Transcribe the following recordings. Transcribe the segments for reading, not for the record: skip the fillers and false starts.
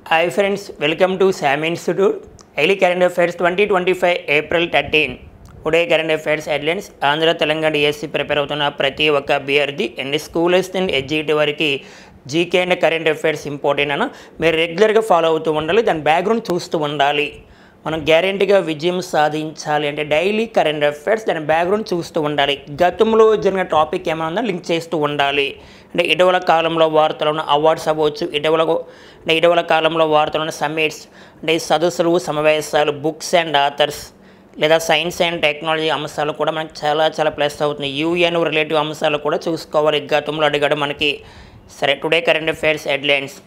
Hi friends, welcome to SAM Institute. Daily Current Affairs 2025 April 13. Today current affairs headlines. Andhra Telangana DSC prepare అవుతున్న ప్రతి ఒక్క అభ్యర్థి and school and ఎడ్జిటి వరకు GK and current affairs important అన్న మీరు రెగ్యులర్గా ఫాలో అవుతూ ఉండాలి. దాని బ్యాక్గ్రౌండ్ చూస్తూ ఉండాలి. మనం గ్యారెంటీగా విజయం సాధించాలి అంటే డైలీ కరెంట్ అఫైర్స్ దాని బ్యాక్గ్రౌండ్ చూస్తూ ఉండాలి. గతంలో జరిగిన టాపిక్ ఏమైనా ఉందా లింక్ చేస్తూ ఉండాలి. అంటే ఇటీవల కాలంలో వార్తలు ఉన్న అవార్డ్స్ అవ్వచ్చు, ఇటీవల కాలంలో వార్తలు ఉన్న సమ్మిట్స్ అంటే సదస్సులు సమావేశాలు, బుక్స్ అండ్ ఆథర్స్ లేదా సైన్స్ అండ్ టెక్నాలజీ అంశాలు కూడా మనకి చాలా ప్లస్ అవుతుంది. యూఎన్ రిలేటివ్ అంశాలు కూడా చూసుకోవాలి. గతంలో అడిగాడు మనకి. సరే, టుడే కరెంట్ అఫైర్స్ హెడ్లైన్స్.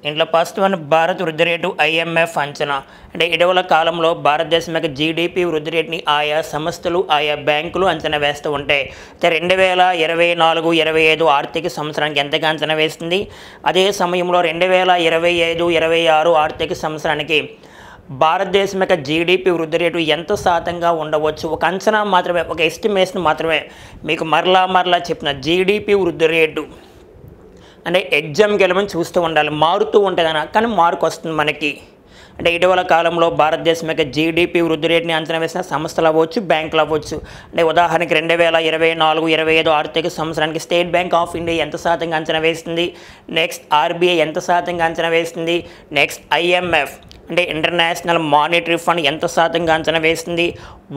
ఇంట్లో ఫస్ట్ వన్, భారత్ వృద్ధి రేటు ఐఎంఎఫ్ అంచనా. అంటే ఇటీవల కాలంలో భారతదేశం యొక్క జీడిపి వృద్ధి రేటుని ఆయా సంస్థలు ఆయా బ్యాంకులు అంచనా వేస్తూ ఉంటాయి. 2024-25 ఆర్థిక సంవత్సరానికి ఎంతగా అంచనా వేస్తుంది. అదే సమయంలో 2025-26 ఆర్థిక సంవత్సరానికి భారతదేశం యొక్క జీడిపి వృద్ధి రేటు ఎంత శాతంగా ఉండవచ్చు. ఒక అంచనా మాత్రమే, ఒక ఎస్టిమేషన్ మాత్రమే. మీకు మరలా చెప్పిన జీడిపి వృద్ధి రేటు అంటే ఎగ్జామ్కి వెళ్ళమని చూస్తూ ఉండాలి. మారుతూ ఉంటుందన్న, కానీ మార్కు వస్తుంది మనకి. అంటే ఇటీవల కాలంలో భారతదేశం యొక్క జీడిపి వృద్ధి రేటుని అంచనా వేసిన సంస్థలు అవ్వచ్చు, బ్యాంకులు అవ్వచ్చు. అంటే ఉదాహరణకి 2024-25 ఆర్థిక సంవత్సరానికి స్టేట్ బ్యాంక్ ఆఫ్ ఇండియా ఎంత శాతంగా అంచనా వేస్తుంది. నెక్స్ట్ ఆర్బీఐ ఎంత శాతంగా అంచనా వేస్తుంది. నెక్స్ట్ ఐఎంఎఫ్ అంటే ఇంటర్నేషనల్ మానిటరీ ఫండ్ ఎంత శాతంగా అంచనా వేస్తుంది.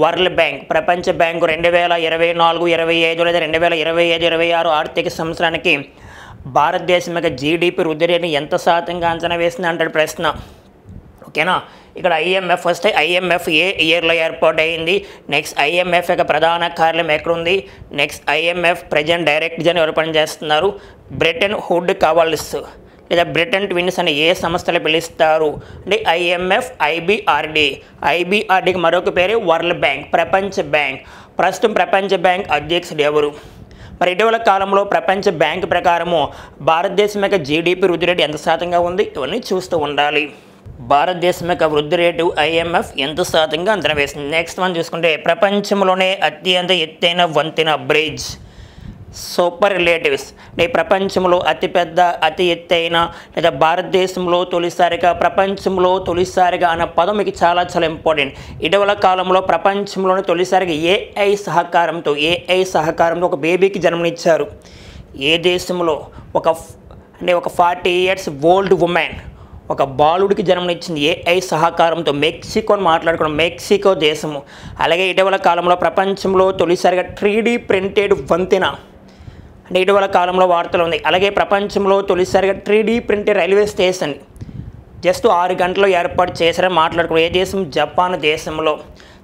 వరల్డ్ బ్యాంక్ ప్రపంచ బ్యాంకు 2024-25 లేదా 2025-26 ఆర్థిక సంవత్సరానికి భారతదేశం యొక్క జీడిపి వృద్ధి రేటుని ఎంత శాతంగా అంచనా వేస్తుంది అంటాడు ప్రశ్న. ఓకేనా. ఇక్కడ ఐఎంఎఫ్ వస్తే ఐఎంఎఫ్ ఏ ఇయర్లో ఏర్పాటు అయింది. నెక్స్ట్ ఐఎంఎఫ్ యొక్క ప్రధాన కార్యాలయం ఎక్కడుంది. నెక్స్ట్ ఐఎంఎఫ్ ప్రజెంట్ డైరెక్టర్ ఎవరు పనిచేస్తున్నారు. బ్రిటన్ హుడ్ కవల్స్ లేదా బ్రిటన్ ట్విన్స్ అని ఏ సంస్థలు పిలుస్తారు అంటే ఐఎంఎఫ్, ఐబిఆర్డీకి మరొక పేరు వరల్డ్ బ్యాంక్, ప్రపంచ బ్యాంక్. ప్రస్తుతం ప్రపంచ బ్యాంక్ అధ్యక్షుడు ఎవరు. మరి ఇటీవల కాలంలో ప్రపంచ బ్యాంక్ ప్రకారము భారతదేశం యొక్క జీడిపి వృద్ధి రేటు ఎంత శాతంగా ఉంది, ఇవన్నీ చూస్తూ ఉండాలి. భారతదేశం యొక్క వృద్ధి రేటు ఐఎంఎఫ్ ఎంత శాతంగా అంచనా వేసింది. నెక్స్ట్ మనం చూసుకుంటే ప్రపంచంలోనే అత్యంత ఎత్తైన వంతెన బ్రిడ్జ్ సూపర్ రిలేటివ్స్. అంటే ప్రపంచంలో అతిపెద్ద అతి ఎత్తైన లేదా భారతదేశంలో ప్రపంచంలో తొలిసారిగా అన్న పదం మీకు చాలా ఇంపార్టెంట్. ఇటీవల కాలంలో ప్రపంచంలోనే తొలిసారిగా ఏఐ సహకారంతో ఒక బేబీకి జన్మనిచ్చారు. ఏ దేశంలో ఒక 40 years ఓల్డ్ ఉమెన్ ఒక బాలుడికి జన్మనిచ్చింది ఏఐ సహకారంతో. మెక్సికో అని మాట్లాడుకున్నాం, మెక్సికో దేశము. అలాగే ఇటీవల కాలంలో ప్రపంచంలో తొలిసారిగా 3D ప్రింటెడ్ వంతెన అంటే ఇటీవల కాలంలో వార్తలు ఉంది. అలాగే ప్రపంచంలో తొలిసారిగా 3D printed railway station just 6 గంటల్లో ఏర్పాటు చేశారని మాట్లాడుకున్నాం. ఏ దేశం, జపాన్ దేశంలో.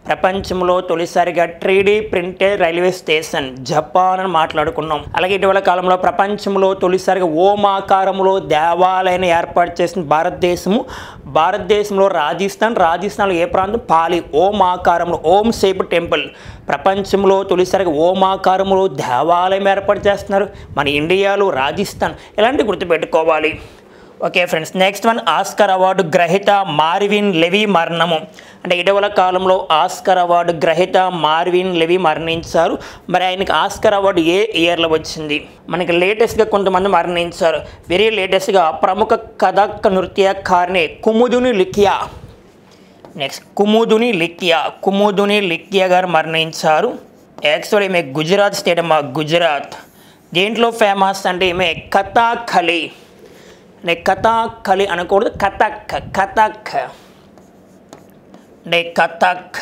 ప్రపంచంలో తొలిసారిగా 3D printed railway station Japan అని మాట్లాడుకున్నాం. అలాగే ఇటీవల కాలంలో ప్రపంచంలో తొలిసారిగా ఓమాకారంలో దేవాలయాన్ని ఏర్పాటు చేసిన భారతదేశంలో రాజస్థాన్లో ఏ ప్రాంతం, పాలి. ఓమాకారంలో ఓం షేప్ టెంపుల్. ప్రపంచంలో తొలిసారిగా ఓమాకారంలో దేవాలయం ఏర్పాటు చేస్తున్నారు మన ఇండియాలో, రాజస్థాన్. ఇలాంటివి గుర్తుపెట్టుకోవాలి. Okay friends, next one, Oscar award గ్రహీత మార్విన్ లెవీ మరణము. అంటే ఇటీవల కాలంలో ఆస్కార్ అవార్డు గ్రహీత మార్విన్ లెవీ మరణించారు. మరి ఆయనకి ఆస్కార్ అవార్డు ఏ ఇయర్లో వచ్చింది. మనకి లేటెస్ట్గా కొంతమంది మరణించారు. వెరీ లేటెస్ట్గా ప్రముఖ కథక్ నృత్యకారిణి కుముదుని లికియా. నెక్స్ట్ కుముదుని లికియా గారు మరణించారు. యాక్చువల్లీ ఈమె గుజరాత్ స్టేట్ అమ్మా, గుజరాత్. దేంట్లో ఫేమస్ అంటే ఈమె కథాకళి అంటే కథాకళి అనకూడదు, కథక్ అంటే కథక్.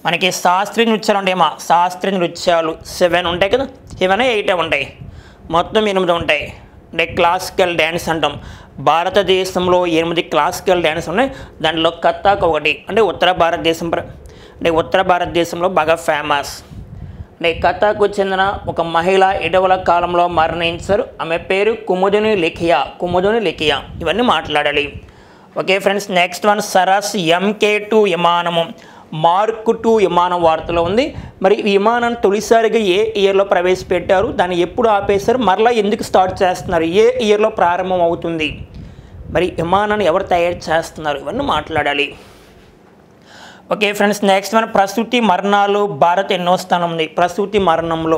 మనకి శాస్త్రీయ నృత్యాలు ఉంటాయేమో, శాస్త్రీయ నృత్యాలు 7 ఉంటాయి కదా, 7 8 ఉంటాయి, మొత్తం 8 ఉంటాయి. అంటే క్లాసికల్ డ్యాన్స్ అంటాం. భారతదేశంలో 8 క్లాసికల్ డ్యాన్స్ ఉన్నాయి. దాంట్లో కథక్ ఒకటి. అంటే ఉత్తర భారతదేశంలో బాగా ఫేమస్. అంటే కథకు చెందిన ఒక మహిళ ఇటీవల కాలంలో మరణించారు. ఆమె పేరు కుముదుని లికియా. ఇవన్నీ మాట్లాడాలి. Okay friends, next one, Saras MK2 విమానము మార్క్ 2 విమానం వార్తలో ఉంది. మరి ఈ విమానాన్ని తొలిసారిగా ఏ ఇయర్లో ప్రవేశపెట్టారు, దాన్ని ఎప్పుడు ఆపేశారు, మరలా ఎందుకు స్టార్ట్ చేస్తున్నారు, ఏ ఇయర్లో ప్రారంభం అవుతుంది, మరి విమానాన్ని ఎవరు తయారు చేస్తున్నారు, ఇవన్నీ మాట్లాడాలి. ఓకే ఫ్రెండ్స్, నెక్స్ట్ వన్, ప్రసూతి మరణాలు భారత్ ఎన్నో స్థానం ఉంది. ప్రసూతి మరణంలో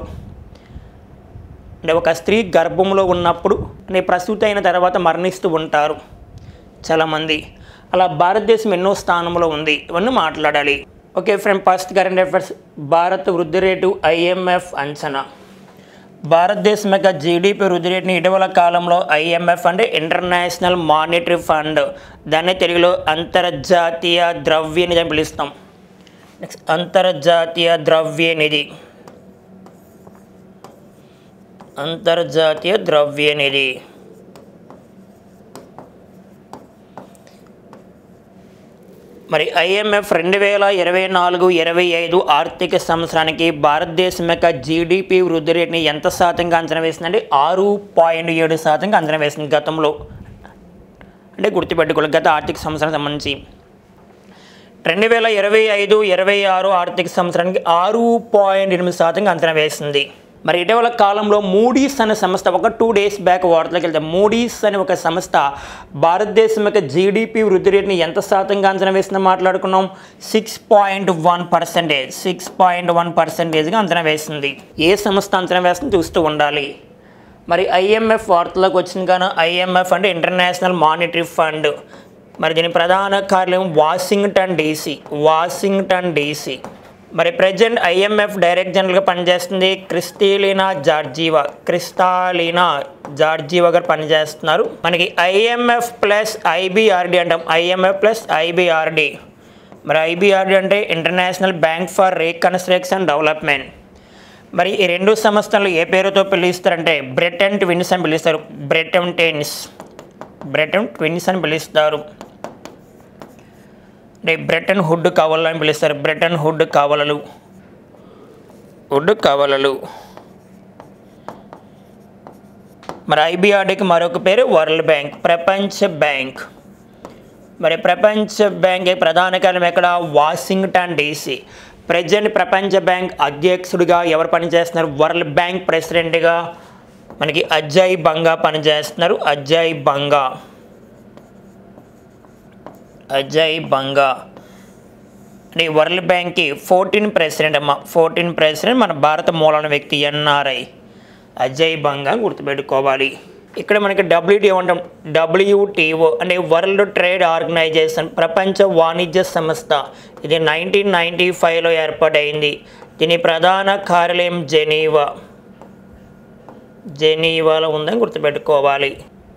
అంటే ఒక స్త్రీ గర్భంలో ఉన్నప్పుడు అంటే ప్రసూతి అయిన తర్వాత మరణిస్తూ ఉంటారు చాలామంది. అలా భారతదేశం ఎన్నో స్థానంలో ఉంది, ఇవన్నీ మాట్లాడాలి. Okay friend, first current affairs. భారత వృద్ధి రేటు IMF అంచనా. భారతదేశం యొక్క జీడిపి వృద్ధి రేటుని ఇటీవల కాలంలో IMF అంటే ఇంటర్నేషనల్ మానిటరీ ఫండ్, దాన్ని తెలుగులో అంతర్జాతీయ ద్రవ్య నిధి అని పిలుస్తాం. నెక్స్ట్ అంతర్జాతీయ ద్రవ్య నిధి. అంతర్జాతీయ ద్రవ్య నిధి మరి IMF 2024-25 ఆర్థిక సంవత్సరానికి భారతదేశం యొక్క జీడిపి వృద్ధి రేటుని ఎంత శాతంగా అంచనా వేసిందంటే 6.7% అంచనా వేసింది గతంలో. అంటే గుర్తుపెట్టుకోవాలి, గత ఆర్థిక సంవత్సరానికి సంబంధించి 2025-26 ఆర్థిక సంవత్సరానికి 6.8% అంచనా వేసింది. మరి ఇటీవల కాలంలో మూడీస్ అనే సంస్థ ఒక 2 days బ్యాక్ వార్తలకు వెళ్తే మూడీస్ అనే ఒక సంస్థ భారతదేశం యొక్క జీడిపి వృద్ధి రేటుని ఎంత శాతంగా అంచనా వేసిందో మాట్లాడుకున్నాం. 6.1%, 6.1%గా అంచనా వేసింది. ఏ సంస్థ అంచనా వేస్తుందో చూస్తూ ఉండాలి. మరి IMF వార్తలకు వచ్చింది కానీ IMF అంటే ఇంటర్నేషనల్ మానిటరీ ఫండ్. మరి దీని ప్రధాన కార్యాలయం వాషింగ్టన్ DC. మరి ప్రెజెంట్ IMF డైరెక్టర్ జనరల్గా పనిచేస్తుంది క్రిస్టాలినా జార్జివా గారు పనిచేస్తున్నారు. మనకి IMF ప్లస్ IBRD అంటాం, IMF ప్లస్ IBRD. మరి IBRD అంటే international bank for reconstruction development. మరి ఈ రెండు సంస్థలు ఏ పేరుతో పిలుస్తారంటే బ్రెటన్ ట్విన్స్ అని పిలుస్తారు. బ్రెటన్ ట్విన్స్ అని పిలుస్తారు. అంటే బ్రెటన్ హుడ్ కవలలు అని పిలుస్తారు. బ్రెటన్ హుడ్ కవలలు. మరి IBRDకి మరొక పేరు వరల్డ్ బ్యాంక్, ప్రపంచ బ్యాంక్. మరి ప్రపంచ బ్యాంక్ ప్రధాన కార్యాలయం ఎక్కడ? Washington DC. ప్రెజెంట్ ప్రపంచ బ్యాంక్ అధ్యక్షుడిగా ఎవరు పనిచేస్తున్నారు? వరల్డ్ బ్యాంక్ ప్రెసిడెంట్గా మనకి అజయ్ బంగా పనిచేస్తున్నారు. అజయ్ బంగా అంటే వరల్డ్ బ్యాంక్కి 14 ప్రెసిడెంట్ అమ్మ. 14 ప్రెసిడెంట్ మన భారత మూలాన వ్యక్తి NRI అజయ్ బంగా గుర్తుపెట్టుకోవాలి. ఇక్కడ మనకి WTO అంటాం. WTO అంటే వరల్డ్ ట్రేడ్ ఆర్గనైజేషన్, ప్రపంచ వాణిజ్య సంస్థ. ఇది 1995లో ఏర్పాటైంది. దీని ప్రధాన కార్యాలయం జెనీవాలో ఉందని గుర్తుపెట్టుకోవాలి.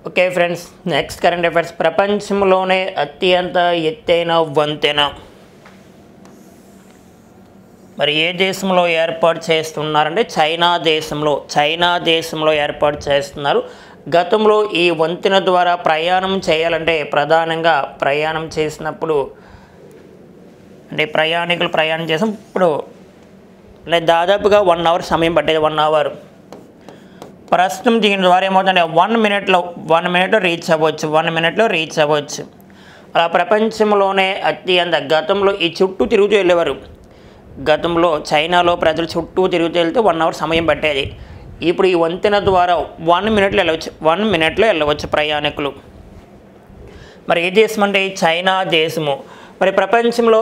Okay friends, next current affairs. ప్రపంచంలోనే అత్యంత ఎత్తైన వంతెన మరి ఏ దేశంలో ఏర్పాటు చేస్తున్నారంటే చైనా దేశంలో ఏర్పాటు చేస్తున్నారు. గతంలో ఈ వంతెన ద్వారా ప్రయాణం చేయాలంటే ప్రధానంగా ప్రయాణం చేసినప్పుడు అంటే ప్రయాణికులు ప్రయాణం చేసినప్పుడు దాదాపుగా 1 hour సమయం పట్టేది. 1 hour. ప్రస్తుతం దీని ద్వారా ఏమవుతుందంటే 1 minute రీచ్ అవ్వచ్చు. అలా ప్రపంచంలోనే అత్యంత గతంలో ఈ చుట్టూ తిరుగుతూ వెళ్ళేవారు. గతంలో చైనాలో ప్రజలు చుట్టూ తిరుగుతూ వెళ్తే 1 hour సమయం పట్టేది. ఇప్పుడు ఈ వంతెన ద్వారా 1 minute వెళ్ళవచ్చు ప్రయాణికులు. మరి ఏ దేశం అంటే చైనా దేశము. మరి ప్రపంచంలో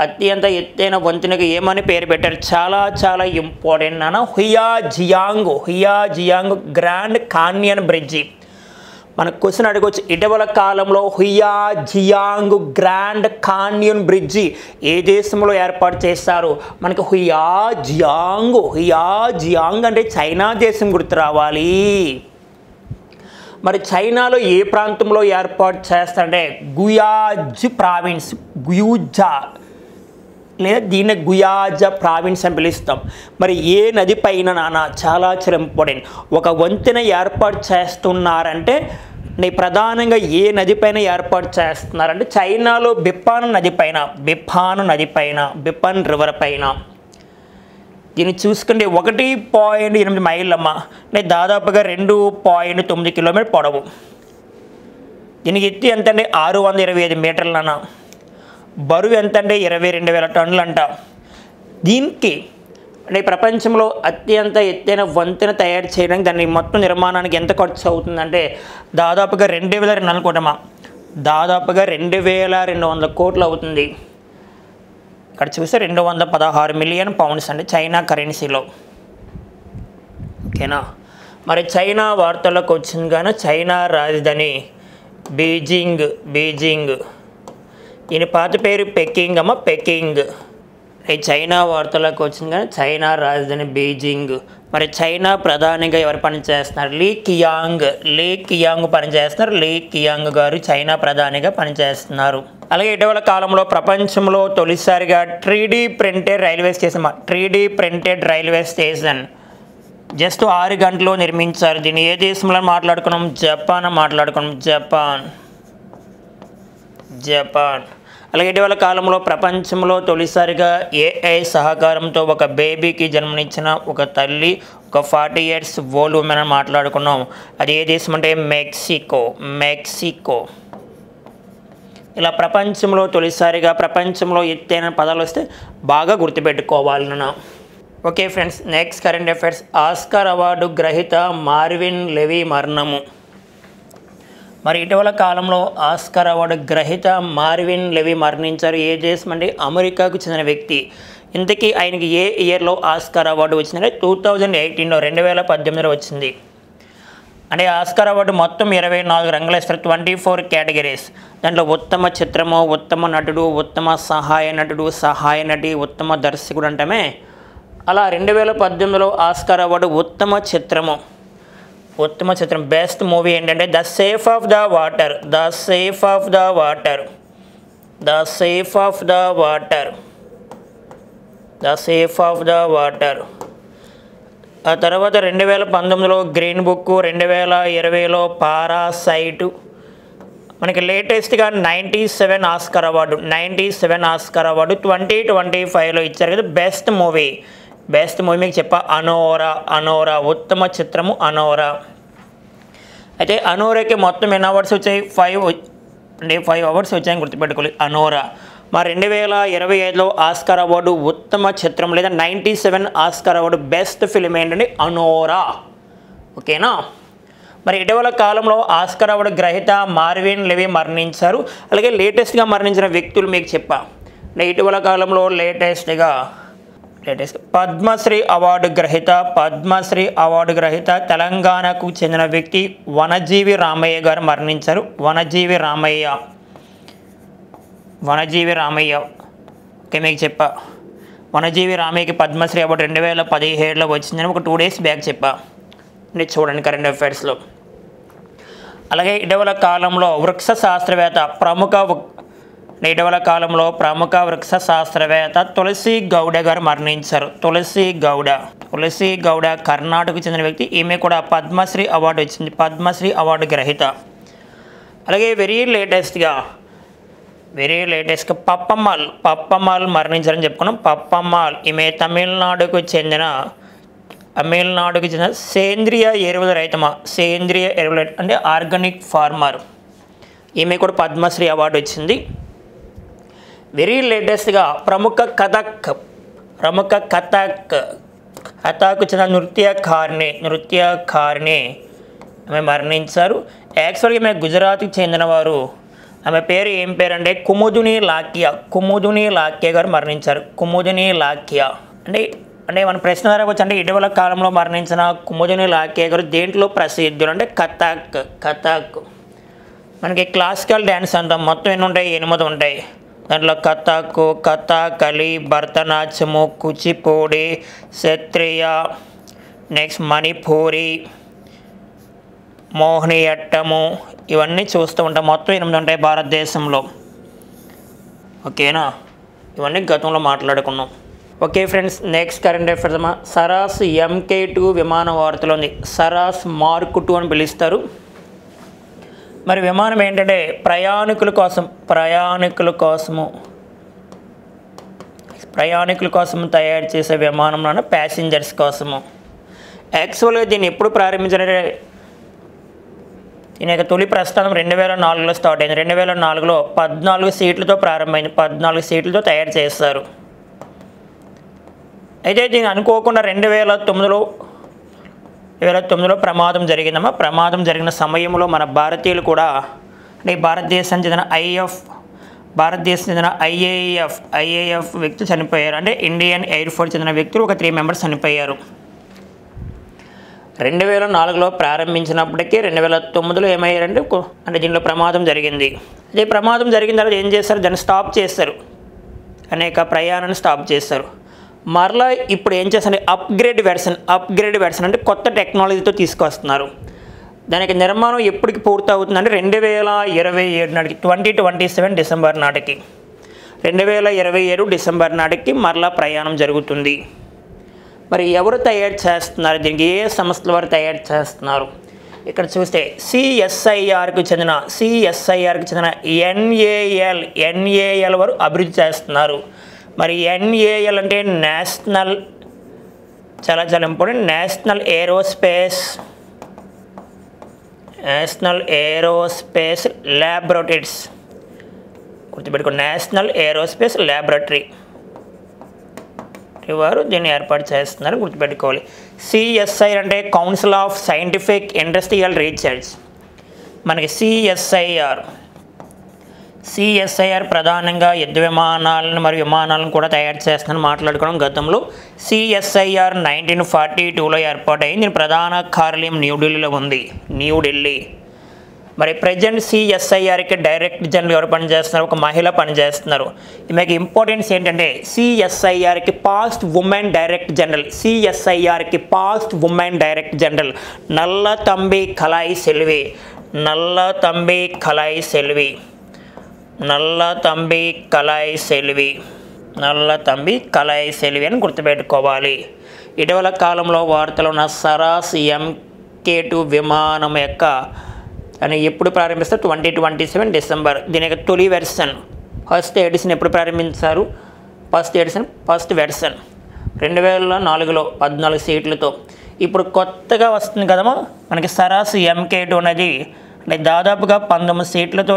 అత్యంత ఎత్తైన వంతెనకు ఏమని పేరు పెట్టారు? చాలా ఇంపార్టెంట్ నాన్న. హుయాజియాంగ్ గ్రాండ్ కాన్యన్ బ్రిడ్జి. మనకు క్వశ్చన్ అడగవచ్చు, ఇటీవల కాలంలో హుయాజియాంగ్ గ్రాండ్ కాన్యన్ బ్రిడ్జి ఏ దేశంలో ఏర్పాటు చేస్తారు? మనకు హుయాజియాంగ్ అంటే చైనా దేశం గుర్తు రావాలి. మరి చైనాలో ఏ ప్రాంతంలో ఏర్పాటు చేస్తారంటే గుయాజ్ ప్రావిన్స్, లేదా దీన్ని గుయాజా ప్రావిన్స్ అని పిలుస్తాం. మరి ఏ నది పైన నాన్న? చాలా ఇంపార్టెంట్. ఒక వంతెన ఏర్పాటు చేస్తున్నారంటే ప్రధానంగా ఏ నది పైన ఏర్పాటు చేస్తున్నారంటే చైనాలో బిపాన్ రివర్ పైన. దీన్ని చూసుకుంటే 1.8 మైళ్ళమ్మ, అంటే దాదాపుగా 2.9 కిలోమీటర్ పొడవు. దీనికి ఎత్తు ఎంత అంటే 625 మీటర్లన్న. బరువు ఎంత అంటే 22,000 టన్నులు అంట. దీనికి అంటే ప్రపంచంలో అత్యంత ఎత్తైన వంతెన తయారు చేయడానికి దాని మొత్తం నిర్మాణానికి ఎంత ఖర్చు అవుతుందంటే దాదాపుగా 2,200 కోట్లమ్మ. దాదాపుగా 2,200 కోట్లు అవుతుంది. ఇక్కడ చూస్తే 216 మిలియన్ పౌండ్స్ అంటే చైనా కరెన్సీలో. ఓకేనా. మరి చైనా వార్తల్లోకి వచ్చింది కానీ చైనా రాజధాని బీజింగ్. ఈయన పాత పేరు పెకింగ్ అమ్మ, పెకింగ్. ఈ చైనా వార్తల్లోకి వచ్చింది కానీ చైనా రాజధాని బీజింగ్. మరి చైనా ప్రధానిగా ఎవరు పనిచేస్తున్నారు? లీ కియాంగ్ పనిచేస్తున్నారు. లీ కియాంగ్ గారు చైనా ప్రధానిగా పనిచేస్తున్నారు. అలాగే ఇటీవల కాలంలో ప్రపంచంలో తొలిసారిగా 3D printed railway station just 6 గంటల్లో నిర్మించారు. దీన్ని ఏ దేశంలో మాట్లాడుకున్నాం? జపాన్. అలాగే ఇటీవల కాలంలో ప్రపంచంలో తొలిసారిగా AI సహకారంతో ఒక బేబీకి జన్మనిచ్చిన ఒక తల్లి, ఒక 40 years ఓల్డ్ ఉమెన్ అని మాట్లాడుకున్నాం. అది ఏ దేశం అంటే మెక్సికో. ఇలా ప్రపంచంలో తొలిసారిగా ప్రపంచంలో ఎత్తైన పదాలు వస్తే బాగా గుర్తుపెట్టుకోవాలన్నా. Okay friends, next current affairs. Oscar award గ్రహీత మార్విన్ లెవీ మరణము. మరి ఇటీవల కాలంలో ఆస్కార్ అవార్డు గ్రహీత మార్విన్ లెవీ మరణించారు. ఏ దేశం అంటే అమెరికాకు చెందిన వ్యక్తి. ఇంతకీ ఆయనకి ఏ ఇయర్లో ఆస్కార్ అవార్డు వచ్చిందంటే 2018లో 2018లో వచ్చింది. అంటే ఆస్కార్ అవార్డు మొత్తం 24 రంగులు ఇస్తారు, 24 కేటగిరీస్. దాంట్లో ఉత్తమ చిత్రము, ఉత్తమ నటుడు, ఉత్తమ సహాయ నటి, ఉత్తమ దర్శకుడు అంటమే. అలా 2018లో ఆస్కార్ అవార్డు ఉత్తమ చిత్రం బెస్ట్ మూవీ ఏంటంటే the safe of the water. ఆ తర్వాత 2019లో గ్రీన్ బుక్, 2020లో పారాసైట్. మనకి లేటెస్ట్గా 97 ఆస్కార్ అవార్డు 2025లో ఇచ్చారు కదా బెస్ట్ మూవీ మీకు చెప్పా అనోరా ఉత్తమ చిత్రము అనోరా. అయితే అనోరాకి మొత్తం ఎన్ని అవార్డ్స్ వచ్చాయి? 5 అవార్డ్స్ వచ్చాయని గుర్తుపెట్టుకోవాలి అనోరా. మరి 2025లో ఆస్కార్ అవార్డు ఉత్తమ చిత్రం లేదా 97 ఆస్కార్ అవార్డు బెస్ట్ ఫిల్మ్ ఏంటంటే అనోరా. ఓకేనా. మరి ఇటీవల కాలంలో ఆస్కార్ అవార్డు గ్రహీత మార్విన్ లెవీ మరణించారు. అలాగే లేటెస్ట్గా మరణించిన వ్యక్తులు మీకు చెప్పా. ఇటీవల కాలంలో లేటెస్ట్గా పద్మశ్రీ అవార్డు గ్రహీత తెలంగాణకు చెందిన వ్యక్తి వనజీవి రామయ్య గారు మరణించారు. వనజీవి రామయ్య ఓకే మీకు చెప్పా. వనజీవి రామయ్యకి పద్మశ్రీ అవార్డు 2017లో వచ్చిందని ఒక 2 days బ్యాక్ చెప్పా. చూడండి కరెంట్ అఫైర్స్లో. అలాగే ఇటీవల కాలంలో ప్రముఖ వృక్ష శాస్త్రవేత్త తులసి గౌడ గారు మరణించారు. తులసి గౌడ కర్ణాటకకు చెందిన వ్యక్తి. ఈమె కూడా పద్మశ్రీ అవార్డు వచ్చింది, పద్మశ్రీ అవార్డు గ్రహీత. అలాగే వెరీ లేటెస్ట్గా పప్పమ్మాల్ మరణించారని చెప్పుకున్నాం. పప్పమ్మాల్ ఈమె తమిళనాడుకు చెందిన సేంద్రియ ఎరువుల రైతమ అంటే ఆర్గానిక్ ఫార్మర్. ఈమె కూడా పద్మశ్రీ అవార్డు వచ్చింది. వెరీ లేటెస్ట్గా ప్రముఖ కథకు చెందిన నృత్యకారిణి ఆమె మరణించారు. యాక్చువల్గా ఈమె గుజరాత్కి చెందినవారు. ఆమె పేరు ఏం పేరు అంటే కుముదుని లాక్యా గారు మరణించారు. కుముదుని లాక్యా అంటే మన ప్రశ్న రావచ్చు అంటే ఇటీవల కాలంలో మరణించిన కుముదుని లాక్యా గారు దేంట్లో ప్రసిద్ధులు అంటే కథక్. మనకి క్లాసికల్ డ్యాన్స్ అంటాం. మొత్తం ఎన్ని ఉంటాయి? 8 ఉంటాయి. దాంట్లో కథకళి, భరతనాట్యము, కూచిపూడి, సత్రియ, నెక్స్ట్ మణిపూరి, మోహినియట్టము, ఇవన్నీ చూస్తూ ఉంటాం. మొత్తం 8 ఉంటాయి భారతదేశంలో. ఓకేనా. ఇవన్నీ గతంలో మాట్లాడుకున్నాం. Okay friends, next current affairs అమ్మా. సరాస్ MK2 విమాన వార్తలో ఉంది. సరాస్ మార్క్ 2 అని పిలుస్తారు. మరి విమానం ఏంటంటే ప్రయాణికుల కోసం తయారు చేసే విమానంలో ప్యాసింజర్స్ కోసము. యాక్చువల్గా దీన్ని ఎప్పుడు ప్రారంభించారంటే దీని యొక్క తొలి ప్రస్థానం 2004లో స్టార్ట్ అయింది. 2004లో 14 సీట్లతో ప్రారంభమైంది. 14 సీట్లతో తయారు చేస్తారు. అయితే దీన్ని అనుకోకుండా 2009లో ప్రమాదం జరిగిందమ్మా. ప్రమాదం జరిగిన సమయంలో మన భారతీయులు కూడా అంటే భారతదేశం చెందిన IAF వ్యక్తులు చనిపోయారు. అంటే ఇండియన్ ఎయిర్ ఫోర్స్ చెందిన వ్యక్తులు ఒక 3 members చనిపోయారు. 2004లో ప్రారంభించినప్పటికీ 2009లో ఏమయ్యారంటే అంటే దీనిలో ప్రమాదం జరిగింది. అదే ప్రమాదం జరిగిన తర్వాత ఏం చేస్తారు, దాన్ని స్టాప్ చేస్తారు, అనేక ప్రయాణాన్ని స్టాప్ చేస్తారు. మరలా ఇప్పుడు ఏం చేస్తారు, అప్గ్రేడ్ వెర్షన్ అంటే కొత్త టెక్నాలజీతో తీసుకొస్తున్నారు. దానికి నిర్మాణం ఎప్పటికి పూర్తి అవుతుందంటే 2027 నాటికి, 2027 డిసెంబర్ నాటికి, 2027 డిసెంబర్ నాటికి మరలా ప్రయాణం జరుగుతుంది. మరి ఎవరు తయారు చేస్తున్నారు, దీనికి ఏ సంస్థల వారు తయారు చేస్తున్నారు? ఇక్కడ చూస్తే సిఎస్ఐఆర్కి చెందిన ఎన్ఏఎల్ వారు అభివృద్ధి చేస్తున్నారు. మరి ఎన్ఏఎల్ అంటే నేషనల్, చాలా ఇంపార్టెంట్, నేషనల్ ఏరోస్పేస్ ల్యాబొరేటరీస్, గుర్తుపెట్టుకో, నేషనల్ ఏరోస్పేస్ ల్యాబొరేటరీ వారు దీన్ని ఏర్పాటు చేస్తున్నారు, గుర్తుపెట్టుకోవాలి. సిఎస్ఐ అంటే council of scientific industrial research. మనకి సిఎస్ఐఆర్ ప్రధానంగా యుద్ధ విమానాలను మరియు విమానాలను కూడా తయారు చేస్తుందని మాట్లాడుకోవడం గతంలో. సిఎస్ఐఆర్ 1942లో ఏర్పాటైంది. దీని ప్రధాన కార్యాలయం న్యూఢిల్లీలో ఉంది, న్యూఢిల్లీ. మరి ప్రజెంట్ సిఎస్ఐఆర్కి డైరెక్టర్ జనరల్ ఎవరు పనిచేస్తున్నారు, ఒక మహిళ పనిచేస్తున్నారు. మీకు ఇంపార్టెన్స్ ఏంటంటే సిఎస్ఐఆర్కి past women director general Nallathambi Kalaiselvi అని గుర్తుపెట్టుకోవాలి. ఇటీవల కాలంలో వార్తలో ఉన్న సరాస్ MK2 విమానం యొక్క అని ఎప్పుడు ప్రారంభిస్తారు, 2027 డిసెంబర్. దీని యొక్క తొలి వెర్షన్, ఫస్ట్ ఎడిషన్ ఎప్పుడు ప్రారంభించారు, ఫస్ట్ వెర్షన్ 2004లో 14 సీట్లతో. ఇప్పుడు కొత్తగా వస్తుంది కదమ్మా మనకి సరాస్ MK2 అనేది, అంటే దాదాపుగా 19 సీట్లతో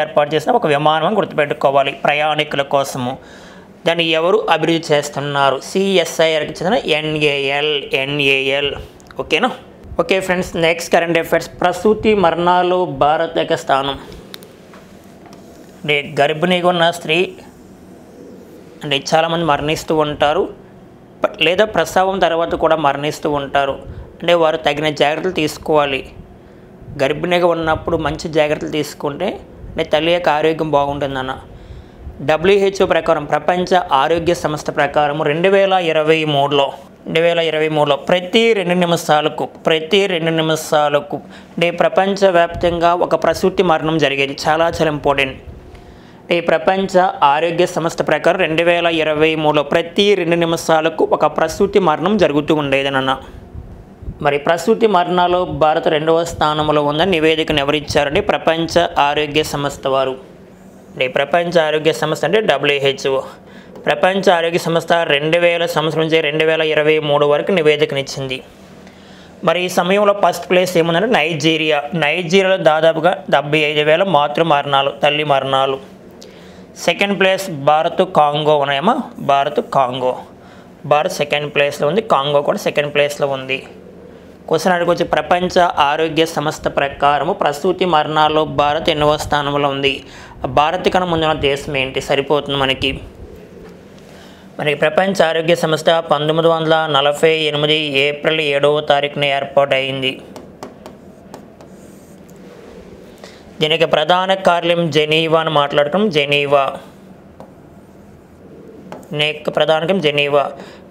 ఏర్పాటు చేసిన ఒక విమానం అని గుర్తుపెట్టుకోవాలి ప్రయాణికుల కోసము. దాన్ని ఎవరు అభివృద్ధి చేస్తున్నారు, సిఎస్ఐఆర్కి చెందిన ఎన్ఏఎల్. ఓకేనా? Okay friends, next current affairs. ప్రసూతి మరణాలు భారత్ యొక్క స్థానం. అంటే గర్భిణీగా ఉన్న స్త్రీ అంటే చాలామంది మరణిస్తూ ఉంటారు, లేదా ప్రసవం తర్వాత కూడా మరణిస్తూ ఉంటారు. అంటే వారు తగిన జాగ్రత్తలు తీసుకోవాలి. గర్భిణీగా ఉన్నప్పుడు మంచి జాగ్రత్తలు తీసుకుంటే అంటే తల్లి యొక్క ఆరోగ్యం బాగుంటుందన్న. WHO ప్రకారం, ప్రపంచ ఆరోగ్య సంస్థ ప్రకారం 2023లో ప్రతి 2 నిమిషాలకు అంటే ప్రపంచవ్యాప్తంగా ఒక ప్రసూతి మరణం జరిగేది. చాలా ఇంపార్టెంట్. ఈ ప్రపంచ ఆరోగ్య సంస్థ ప్రకారం 2023లో ప్రతి 2 నిమిషాలకు ఒక ప్రసూతి మరణం జరుగుతూ ఉండేదనన్న. మరి ప్రసూతి మరణాలు భారత్ 2వ స్థానంలో ఉందని నివేదికను ఎవరిచ్చారండి, ప్రపంచ ఆరోగ్య సంస్థ వారు. అంటే ప్రపంచ ఆరోగ్య సంస్థ అంటే WHO. ప్రపంచ ఆరోగ్య సంస్థ 2000 సంవత్సరం నుంచి 2023 వరకు నివేదికనిచ్చింది. మరి ఈ సమయంలో ఫస్ట్ ప్లేస్ ఏముందంటే నైజీరియాలో దాదాపుగా 75,000 తల్లి మరణాలు. సెకండ్ ప్లేస్ భారత్ సెకండ్ ప్లేస్లో ఉంది, కాంగో కూడా సెకండ్ ప్లేస్లో ఉంది. క్వశ్చన్ అడిగొచ్చి ప్రపంచ ఆరోగ్య సంస్థ ప్రకారము ప్రసూతి మరణాల్లో భారత్ ఎన్నవ స్థానంలో ఉంది. భారత్ కన్నా ముందున్న దేశం ఏంటి, సరిపోతుంది మనకి. ప్రపంచ ఆరోగ్య సంస్థ 1948 ఏప్రిల్ 7వ తారీఖున ఏర్పాటైంది. దీనికి ప్రధాన కార్యాలయం జెనీవా అని మాట్లాడుకున్నాం. జెనీవా.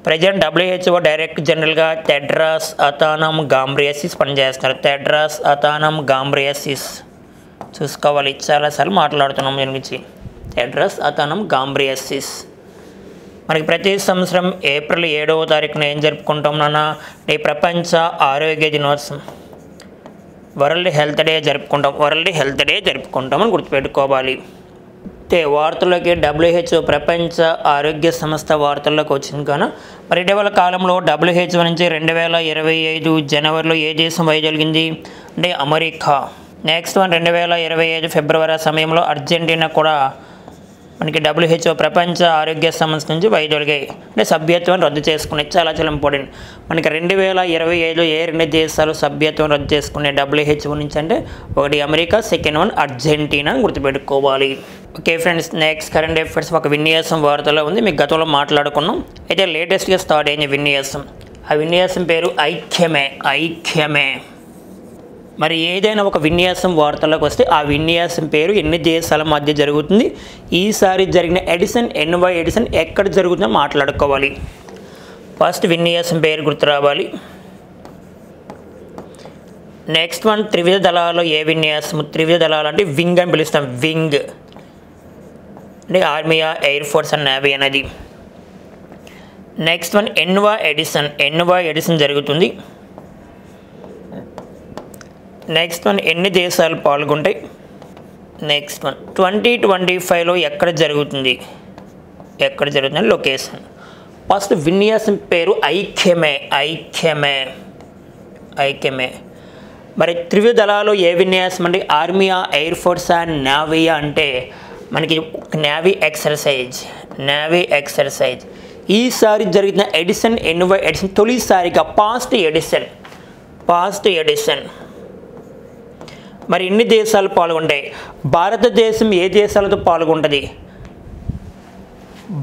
ప్రజెంట్ WHO డైరెక్టర్ జనరల్గా టెడ్రాస్ అథానమ్ గాంబ్రియాసిస్ పనిచేస్తున్నారు. చూసుకోవాలి, చాలాసార్లు మాట్లాడుతున్నాం దీని గురించి. టెడ్రాస్ అథానమ్ గాంబ్రియాసిస్. మనకి ప్రతి సంవత్సరం ఏప్రిల్ 7వ తారీఖున ఏం జరుపుకుంటాం నాన్న, ఈ ప్రపంచ ఆరోగ్య దినోత్సవం, వరల్డ్ హెల్త్ డే జరుపుకుంటామని గుర్తుపెట్టుకోవాలి. వార్తల్లోకి WHO ప్రపంచ ఆరోగ్య సంస్థ వార్తల్లోకి వచ్చింది కానీ మరి ఇటీవల కాలంలో WHO నుంచి 2025 జనవరిలో ఏ దేశం వైదొలిగింది అంటే అమెరికా. నెక్స్ట్ 2025 ఫిబ్రవరి సమయంలో అర్జెంటీనా కూడా మనకి WHO ప్రపంచ ఆరోగ్య సంస్థ నుంచి వైదొలిగాయి, అంటే సభ్యత్వాన్ని రద్దు చేసుకున్నాయి. చాలా ఇంపార్టెంట్. మనకి 2025 ఏ 2 దేశాలు సభ్యత్వం రద్దు చేసుకునే WHO నుంచి అంటే ఒకటి అమెరికా, సెకండ్ వన్ అర్జెంటీనా అని గుర్తుపెట్టుకోవాలి. Okay friends, next current affairs ఒక విన్యాసం వార్తలో ఉంది, మీకు గతంలో మాట్లాడుకున్నాం. అయితే లేటెస్ట్గా స్టార్ట్ అయింది విన్యాసం. ఆ విన్యాసం పేరు ఐక్యమే. మరి ఏదైనా ఒక విన్యాసం వార్తల్లోకి వస్తే ఆ విన్యాసం పేరు ఎన్ని దేశాల మధ్య జరుగుతుంది, ఈసారి జరిగిన ఎడిషన్ ఎన్వై ఎడిషన్ ఎక్కడ జరుగుతుందో మాట్లాడుకోవాలి. ఫస్ట్ విన్యాసం పేరు గుర్తు రావాలి. నెక్స్ట్ వన్ త్రివిధ దళాల్లో ఏ విన్యాసం, త్రివిధ దళాలు అంటే వింగ్ అని పిలుస్తాం, వింగ్ అంటే ఆర్మీయా, ఎయిర్ ఫోర్స్ అండ్ నేవీ అనేది. నెక్స్ట్ వన్ ఎన్వై ఎడిషన్ జరుగుతుంది. నెక్స్ట్ వన్ ఎన్ని దేశాలు పాల్గొంటాయి. నెక్స్ట్ వన్ 2025లో ఎక్కడ జరుగుతుంది లొకేషన్. ఫస్ట్ విన్యాసం పేరు ఐక్యమే. మరి త్రివిధ దళాలు ఏ విన్యాసం అంటే ఆర్మీయా, ఎయిర్ ఫోర్స్ అండ్ నేవీయా అంటే మనకి నేవీ ఎక్సర్సైజ్. ఈసారి జరిగిన ఎడిషన్ ఎన్వై ఎడిషన్ తొలిసారిగా పాస్ట్ ఎడిషన్. మరి ఎన్ని దేశాలు పాల్గొంటాయి. భారతదేశం ఏ దేశాలతో పాల్గొంటుంది,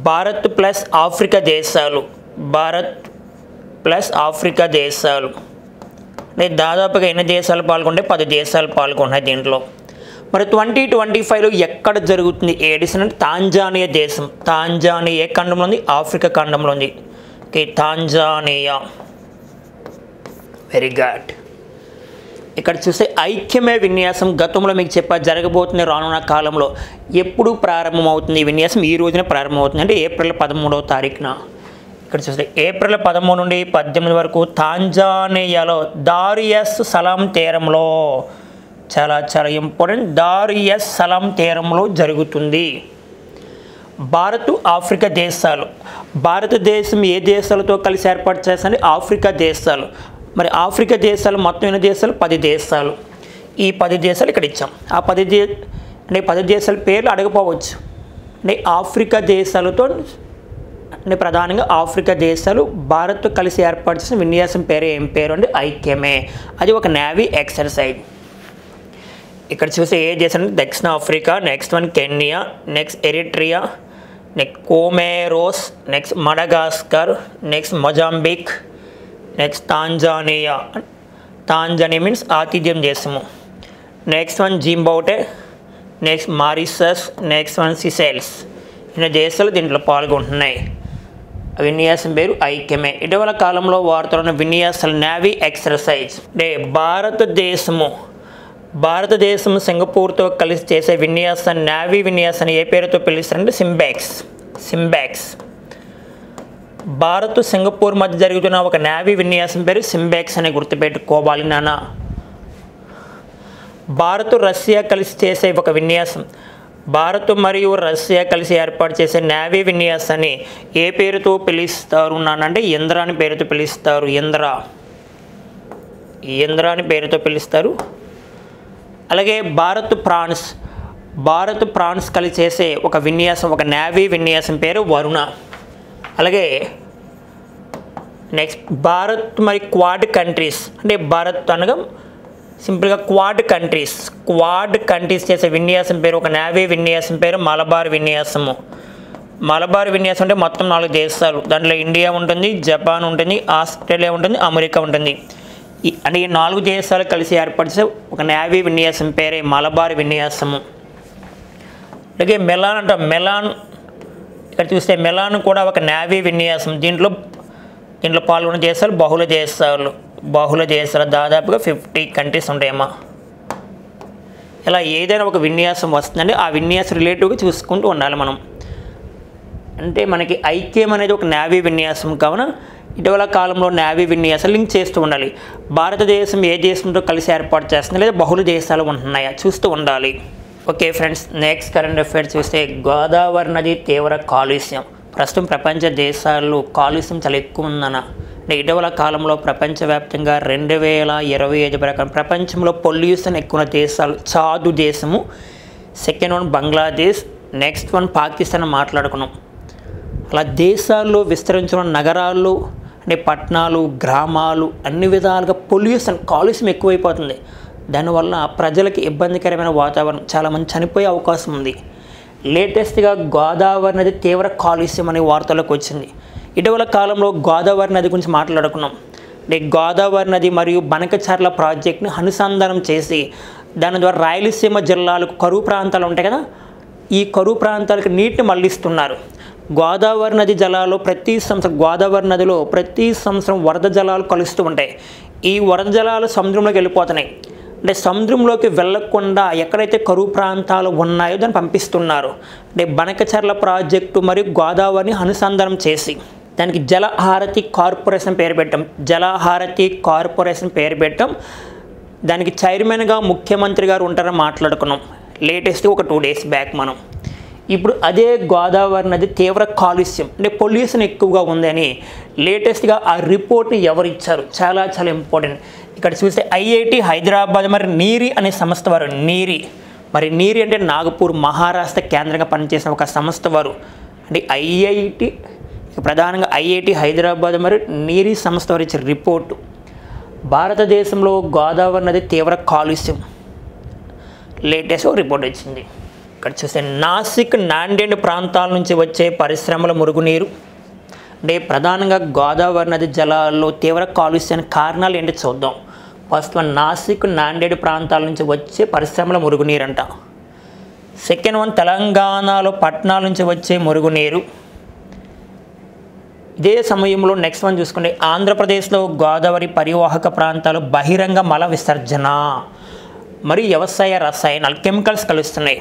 భారత్ ప్లస్ ఆఫ్రికా దేశాలు. అంటే దాదాపుగా ఎన్ని దేశాలు పాల్గొంటాయి, 10 దేశాలు పాల్గొంటాయి దీంట్లో. మరి 2025లో ఎక్కడ జరుగుతుంది ఏ ఎడిషన్ అంటే తాంజానియా దేశం. తాంజానియా ఏ ఖండంలో ఉంది, ఆఫ్రికా ఖండంలో ఉంది. Okay, Tanzania. Very good. ఇక్కడ చూస్తే ఐక్యమే విన్యాసం గతంలో మీకు చెప్పా జరగబోతుంది రానున్న కాలంలో. ఎప్పుడు ప్రారంభమవుతుంది ఈ విన్యాసం, ఈ రోజున ప్రారంభమవుతుంది అంటే ఏప్రిల్ 13వ తారీఖున. ఇక్కడ చూస్తే ఏప్రిల్ 13 నుండి 18 వరకు తాంజానియాలో దార్ ఎస్ సలాం తీరంలో, చాలా ఇంపార్టెంట్, దార్ ఎస్ సలాం తీరంలో జరుగుతుంది. భారత్ ఆఫ్రికా దేశాలు, భారతదేశం ఏ దేశాలతో కలిసి ఏర్పాటు చేస్తుంది, ఆఫ్రికా దేశాలు. మరి ఆఫ్రికా దేశాలు మొత్తం ఎన్ని దేశాలు, 10 దేశాలు. ఈ 10 దేశాలు ఇక్కడ ఇచ్చాం. ఆ 10 దేశాల పేర్లు అడగపోవచ్చు. అంటే ఆఫ్రికా దేశాలతో అంటే ప్రధానంగా ఆఫ్రికా దేశాలు భారత్తో కలిసి ఏర్పాటు చేసిన విన్యాసం పేరు ఏం పేరు అంటే ఐక్యమే. అది ఒక నేవీ ఎక్సర్సైజ్. ఇక్కడ చూస్తే ఏ దేశం అంటే దక్షిణ Africa, next one Kenya, next Eritrea, next Comoros, next Madagascar, next Mozambique, next Tanzania means ఆతిథ్యం దేశము. Next one Zimbabwe, next Mauritius, next one Seychelles. ఇన్ని దేశాలు దీంట్లో పాల్గొంటున్నాయి. విన్యాసం పేరు ఐక్యమే. ఇటీవల కాలంలో వార్తలున్న విన్యాసాలు నేవీ ఎక్సర్సైజ్. అంటే భారతదేశం సింగపూర్తో కలిసి చేసే విన్యాసాన్ని నేవీ విన్యాసాన్ని ఏ పేరుతో పిలుస్తారంటే సింబాక్స్. భారత్ సింగపూర్ మధ్య జరుగుతున్న ఒక నేవీ విన్యాసం పేరు సింబాక్స్ అని గుర్తుపెట్టుకోవాలి నాన్న. భారత్ రష్యా కలిసి చేసే ఒక విన్యాసం, భారత్ మరియు రష్యా కలిసి ఏర్పాటు చేసే నేవీ విన్యాసాన్ని ఏ పేరుతో పిలుస్తారు నాన్న అంటే ఇంద్ర అని పేరుతో పిలుస్తారు. ఇంద్ర అని పేరుతో పిలుస్తారు. అలాగే భారత్ ఫ్రాన్స్ కలిసి చేసే ఒక విన్యాసం, ఒక నేవీ విన్యాసం పేరు వరుణ. అలాగే నెక్స్ట్ భారత్ మరి క్వాడ్ కంట్రీస్, అంటే భారత్ అనగా సింపుల్గా క్వాడ్ కంట్రీస్ చేసే విన్యాసం పేరు, ఒక నేవీ విన్యాసం పేరు మలబార్ విన్యాసము. మలబార్ విన్యాసం అంటే మొత్తం 4 దేశాలు, దాంట్లో ఇండియా ఉంటుంది, జపాన్ ఉంటుంది, ఆస్ట్రేలియా ఉంటుంది, అమెరికా ఉంటుంది. అంటే ఈ 4 దేశాలు కలిసి ఏర్పాటు చేసే ఒక నేవీ విన్యాసం పేరే మలబార్ విన్యాసము. అలాగే మెలాన్ ఇక్కడ చూస్తే మెలాన్ కూడా ఒక నేవీ విన్యాసం. దీంట్లో పాల్గొన్న దేశాలు బహుళ దేశాలు దాదాపుగా 50 కంట్రీస్ ఉంటాయమ్మా. ఇలా ఏదైనా ఒక విన్యాసం వస్తుందంటే ఆ విన్యాసం రిలేటివ్గా చూసుకుంటూ ఉండాలి మనం. అంటే మనకి ఐక్యం అనేది ఒక నేవీ విన్యాసం కావున ఇటీవల కాలంలో నేవీ విన్యాసాలు లింక్ చేస్తూ ఉండాలి. భారతదేశం ఏ దేశంతో కలిసి ఏర్పాటు చేస్తుంది లేదా బహుళ దేశాలు ఉంటున్నాయా చూస్తూ ఉండాలి. Okay friends, next current affairs చూస్తే గోదావరి నది తీవ్ర కాలుష్యం. ప్రస్తుతం ప్రపంచ దేశాల్లో కాలుష్యం చాలా ఎక్కువ ఉందన్న. అంటే ఇటీవల కాలంలో ప్రపంచవ్యాప్తంగా 2025 ప్రకారం ప్రపంచంలో పొల్యూషన్ ఎక్కువ దేశాలు చాదు దేశము, second one Bangladesh, next one Pakistan మాట్లాడుకున్నాం. అలా దేశాల్లో విస్తరించిన నగరాల్లో అంటే పట్టణాలు, గ్రామాలు అన్ని విధాలుగా కాలుష్యం ఎక్కువైపోతుంది. దానివల్ల ప్రజలకి ఇబ్బందికరమైన వాతావరణం, చాలామంది చనిపోయే అవకాశం ఉంది. లేటెస్ట్గా గోదావరి నది తీవ్ర కాలుష్యం అనే వార్తలకు వచ్చింది. ఇటీవల కాలంలో గోదావరి నది గురించి మాట్లాడుకున్నాం. అంటే గోదావరి నది మరియు బనకచర్ల ప్రాజెక్ట్ని అనుసంధానం చేసి దాని ద్వారా రాయలసీమ జిల్లాలకు కరువు ప్రాంతాలు ఉంటాయి కదా, ఈ కరువు ప్రాంతాలకు నీటిని మళ్లిస్తున్నారు. గోదావరి నది జలాలు గోదావరి నదిలో ప్రతి సంవత్సరం వరద జలాలు కలుస్తూ ఉంటాయి. ఈ వరద జలాలు సముద్రంలోకి వెళ్ళిపోతున్నాయి. అంటే సముద్రంలోకి వెళ్ళకుండా ఎక్కడైతే కరువు ప్రాంతాలు ఉన్నాయో దాన్ని పంపిస్తున్నారు. అంటే బనకచర్ల ప్రాజెక్టు మరియు గోదావరిని అనుసంధానం చేసి దానికి జలహారతి కార్పొరేషన్ పేరు పెట్టాం. దానికి చైర్మన్గా ముఖ్యమంత్రి గారు ఉంటారని మాట్లాడుకున్నాం లేటెస్ట్గా ఒక 2 days బ్యాక్ మనం. ఇప్పుడు అదే గోదావరి నది తీవ్ర కాలుష్యం అంటే పొల్యూషన్ ఎక్కువగా ఉందని లేటెస్ట్గా ఆ రిపోర్ట్ని ఎవరు ఇచ్చారు, చాలా చాలా ఇంపార్టెంట్. ఇక్కడ చూస్తే ఐఐటి హైదరాబాద్ మరి నీరి అనే సంస్థ వారు, నీరి అంటే నాగపూర్ మహారాష్ట్ర కేంద్రంగా పనిచేసిన ఒక సంస్థ వారు. అంటే ఐఐటి ప్రధానంగా ఐఐటి హైదరాబాద్ మరి నీరి సంస్థ వారు ఇచ్చిన రిపోర్టు, భారతదేశంలో గోదావరి నది తీవ్ర కాలుష్యం లేటెస్ట్ రిపోర్ట్ వచ్చింది. ఇక్కడ చూస్తే నాసిక్ నాందేడ్ ప్రాంతాల నుంచి వచ్చే పరిశ్రమల మురుగునీరు. అంటే ప్రధానంగా గోదావరి నది జలాల్లో తీవ్ర కాలుష్యానికి కారణాలు ఏంటో చూద్దాం. ఫస్ట్ వన్, నాసిక్ నాందేడ్ ప్రాంతాల నుంచి వచ్చే పరిశ్రమల మురుగునీరు అంట. సెకండ్ వన్, తెలంగాణలో పట్టణాల నుంచి వచ్చే మురుగునీరు. ఇదే సమయంలో నెక్స్ట్ వన్ చూసుకుంటే ఆంధ్రప్రదేశ్లో గోదావరి పరివాహక ప్రాంతాలు బహిరంగ మల విసర్జన మరియు వ్యవసాయ రసాయనాలు కెమికల్స్ కలుస్తున్నాయి.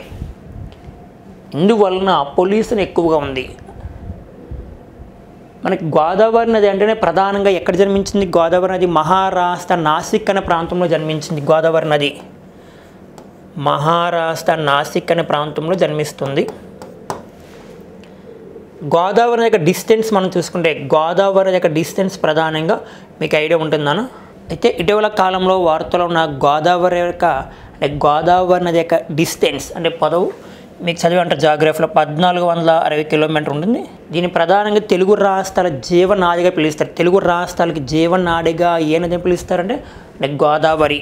ఇందువలన పొల్యూషన్ ఎక్కువగా ఉంది. మనకి గోదావరి నది అంటేనే ప్రధానంగా ఎక్కడ జన్మించింది? గోదావరి నది మహారాష్ట్ర నాసిక్ అనే ప్రాంతంలో జన్మించింది. గోదావరి నది మహారాష్ట్ర నాసిక్ అనే ప్రాంతంలో జన్మిస్తుంది. గోదావరి యొక్క డిస్టెన్స్ మనం చూసుకుంటే గోదావరి యొక్క డిస్టెన్స్ ప్రధానంగా మీకు ఐడియా ఉంటుందన్న. అయితే ఇటీవల కాలంలో వార్తలో ఉన్న గోదావరి నది యొక్క డిస్టెన్స్ అంటే పొడవు మీకు చదివి అంటారు జాగ్రఫీలో 1460 కిలోమీటర్ ఉంటుంది. దీన్ని ప్రధానంగా తెలుగు రాష్ట్రాల జీవనాడిగా పిలుస్తారు. తెలుగు రాష్ట్రాలకి జీవనాడిగా ఏ నది పిలుస్తారంటే గోదావరి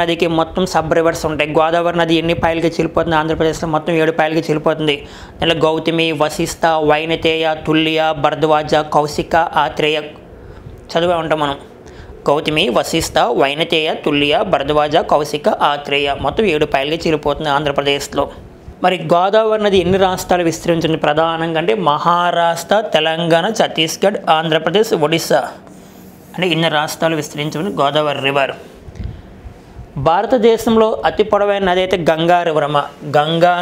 నదికి మొత్తం సబ్ రివర్స్ ఉంటాయి. గోదావరి నది ఎన్ని పాయలుగా చీలిపోతుంది? ఆంధ్రప్రదేశ్లో మొత్తం 7 పాయలుగా చీలిపోతుంది. దాంట్లో గౌతమి, వశిష్ఠ, వైనతేయ, తుల్య, భరద్వాజ, కౌశిక, ఆత్రేయ చదివే ఉంటాం మనం. గౌతమి, వశిష్ఠ, వైనతేయ, తుల్య, భరద్వాజ, కౌశిక, ఆత్రేయ మొత్తం 7 పాయలుగా చీలిపోతుంది ఆంధ్రప్రదేశ్లో. మరి గోదావరి నది ఎన్ని రాష్ట్రాలు విస్తరించింది? ప్రధానంగా అంటే మహారాష్ట్ర, తెలంగాణ, ఛత్తీస్గఢ్, ఆంధ్రప్రదేశ్, ఒడిస్సా అంటే ఇన్ని రాష్ట్రాలు విస్తరించింది గోదావరి రివర్. భారతదేశంలో అతి పొడవైన నది అయితే గంగా రివర్ అమ్మ. గంగా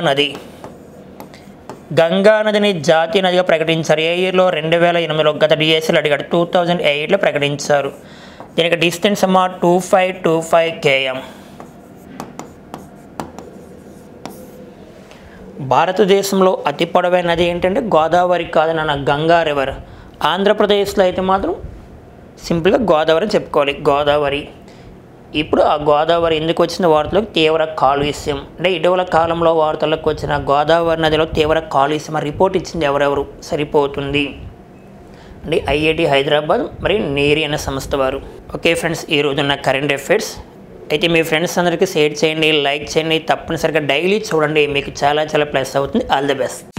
నదిని జాతీయ నదిగా ప్రకటించారు. ఏ ఇయర్లో? 2008లో. గత డిఎస్ఎల్ అడిగాడు. 2008లో ప్రకటించారు. దీనికి డిస్టెన్స్ అమ్మ 2525 km. భారతదేశంలో అతి పొడవైన నది ఏంటంటే గోదావరి కాదన్న, గంగా రివర్. ఆంధ్రప్రదేశ్లో అయితే మాత్రం సింపుల్గా గోదావరి అని చెప్పుకోవాలి. గోదావరి. ఇప్పుడు ఆ గోదావరి ఎందుకు వచ్చిన వార్తలకు తీవ్ర కాలుష్యం అంటే ఇటీవల కాలంలో వార్తలకు వచ్చిన గోదావరి నదిలో తీవ్ర కాలుష్యం రిపోర్ట్ ఇచ్చింది ఎవరెవరు? సరిపోతుంది అంటే ఐఐటి హైదరాబాద్ మరియు నీరి అనే సంస్థ వారు. ఓకే ఫ్రెండ్స్, ఈరోజు ఉన్న కరెంట్ అఫైర్స్ అయితే మీ ఫ్రెండ్స్ అందరికీ షేర్ చేయండి, లైక్ చేయండి, తప్పనిసరిగా డైలీ చూడండి, మీకు చాలా చాలా ప్లస్ అవుతుంది. All the best.